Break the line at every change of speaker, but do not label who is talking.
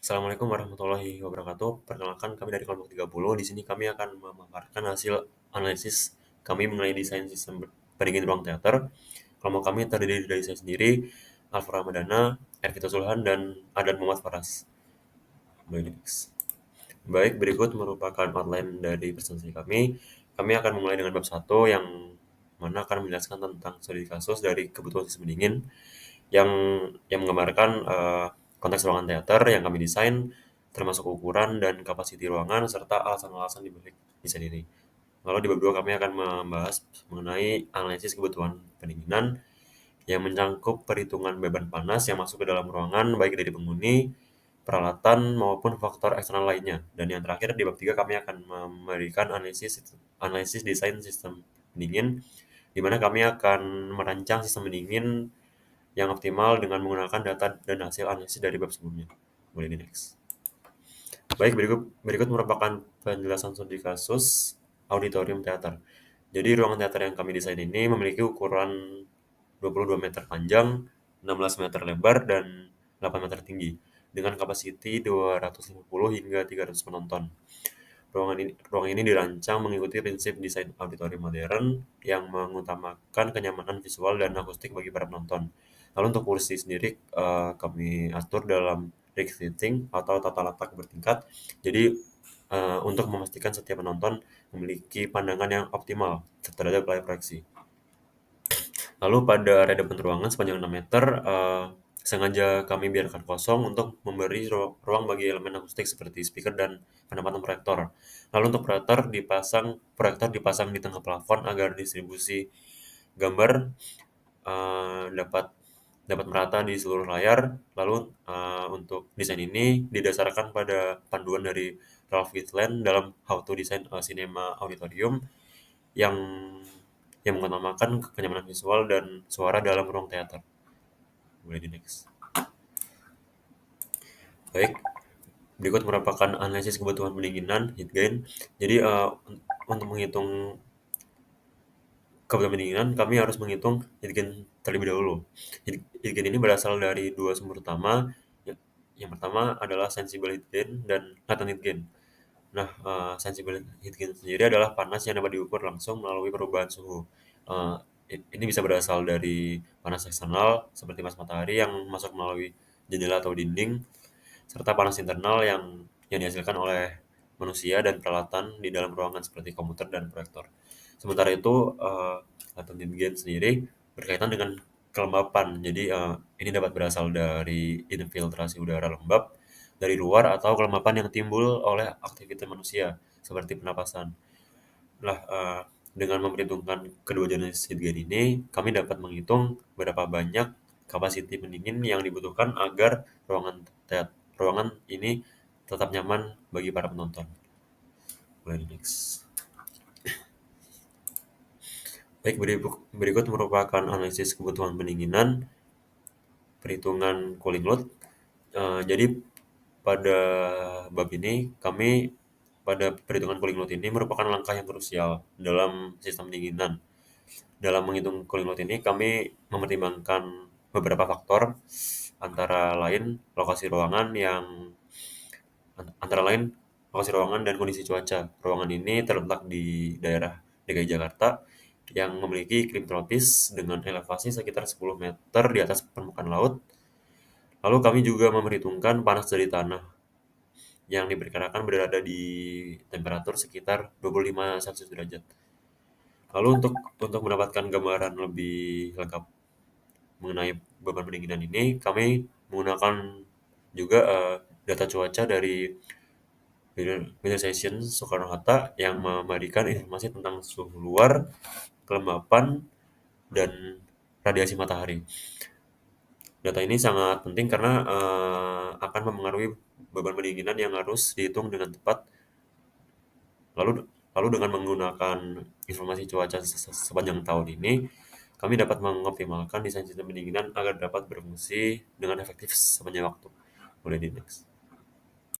Assalamualaikum warahmatullahi wabarakatuh. Perkenalkan kami dari kelompok 30. Di sini kami akan memaparkan hasil analisis kami mengenai desain sistem pendingin ruang teater. Kelompok kami terdiri dari saya sendiri, Alfa Ramadana, Ervita Zulhan, dan Adan Muhammad Faras. Baik, berikut merupakan outline dari presentasi kami. Kami akan memulai dengan bab 1 yang mana akan menjelaskan tentang studi kasus dari kebutuhan sistem pendingin yang menggambarkan konteks ruangan teater yang kami desain, termasuk ukuran dan kapasiti ruangan serta alasan-alasan di balik desain ini. Lalu di bab 2 kami akan membahas mengenai analisis kebutuhan pendinginan yang mencangkup perhitungan beban panas yang masuk ke dalam ruangan baik dari penghuni, peralatan maupun faktor eksternal lainnya. Dan yang terakhir di bab 3 kami akan memberikan analisis desain sistem pendingin di mana kami akan merancang sistem pendingin yang optimal dengan menggunakan data dan hasil analisis dari bab sebelumnya. Boleh di next. Baik, berikut merupakan penjelasan studi kasus auditorium teater. Jadi ruangan teater yang kami desain ini memiliki ukuran 22 meter panjang, 16 meter lebar, dan 8 meter tinggi dengan kapasiti 250 hingga 300 penonton. Ruangan ini dirancang mengikuti prinsip desain auditorium modern yang mengutamakan kenyamanan visual dan akustik bagi para penonton. Lalu untuk kursi sendiri kami atur dalam rig seating atau tata letak bertingkat. Jadi untuk memastikan setiap penonton memiliki pandangan yang optimal terhadap layar proyeksi. Lalu pada area depan ruangan sepanjang 6 meter sengaja kami biarkan kosong untuk memberi ruang bagi elemen akustik seperti speaker dan penempatan proyektor. Lalu untuk proyektor dipasang di tengah plafon agar distribusi gambar dapat merata di seluruh layar. Lalu untuk desain ini didasarkan pada panduan dari Ralph Gitland dalam How to Design a Cinema Auditorium yang mengutamakan kenyamanan visual dan suara dalam ruang teater. Boleh di next. Baik, berikut merupakan analisis kebutuhan pendinginan heat gain. Jadi untuk menghitung kebutuhan pendinginan, kami harus menghitung heat gain terlebih dahulu. Heat gain ini berasal dari dua sumber utama. Yang pertama adalah sensible heat gain dan latent heat gain. Nah, sensible heat gain sendiri adalah panas yang dapat diukur langsung melalui perubahan suhu. Uh, ini bisa berasal dari panas eksternal seperti panas matahari yang masuk melalui jendela atau dinding, serta panas internal yang dihasilkan oleh manusia dan peralatan di dalam ruangan seperti komputer dan proyektor. Sementara itu, latent heat gain sendiri berkaitan dengan kelembapan. Jadi, ini dapat berasal dari infiltrasi udara lembab dari luar atau kelembapan yang timbul oleh aktivitas manusia seperti pernapasan. Nah, dengan memperhitungkan kedua jenis heat gain ini, kami dapat menghitung berapa banyak kapasiti pendingin yang dibutuhkan agar ruangan ini tetap nyaman bagi para penonton. Boleh di next. Baik, berikut merupakan analisis kebutuhan pendinginan, perhitungan cooling load. Jadi pada bab ini kami pada perhitungan cooling load ini merupakan langkah yang krusial dalam sistem pendinginan. Dalam menghitung cooling load ini kami mempertimbangkan beberapa faktor antara lain lokasi ruangan dan kondisi cuaca. Ruangan ini terletak di daerah DKI Jakarta yang memiliki iklim tropis dengan elevasi sekitar 10 meter di atas permukaan laut. Lalu kami juga memperhitungkan panas dari tanah yang diperkirakan berada di temperatur sekitar 25 Celcius derajat. Lalu untuk mendapatkan gambaran lebih lengkap mengenai beban pendinginan ini, kami menggunakan juga data cuaca dari Weather Station Soekarno-Hatta yang memberikan informasi tentang suhu luar, kelembapan, dan radiasi matahari. Data ini sangat penting karena akan mempengaruhi beban pendinginan yang harus dihitung dengan tepat. Lalu dengan menggunakan informasi cuaca sepanjang tahun ini, kami dapat mengoptimalkan desain sistem pendinginan agar dapat berfungsi dengan efektif sepanjang waktu. Boleh di next.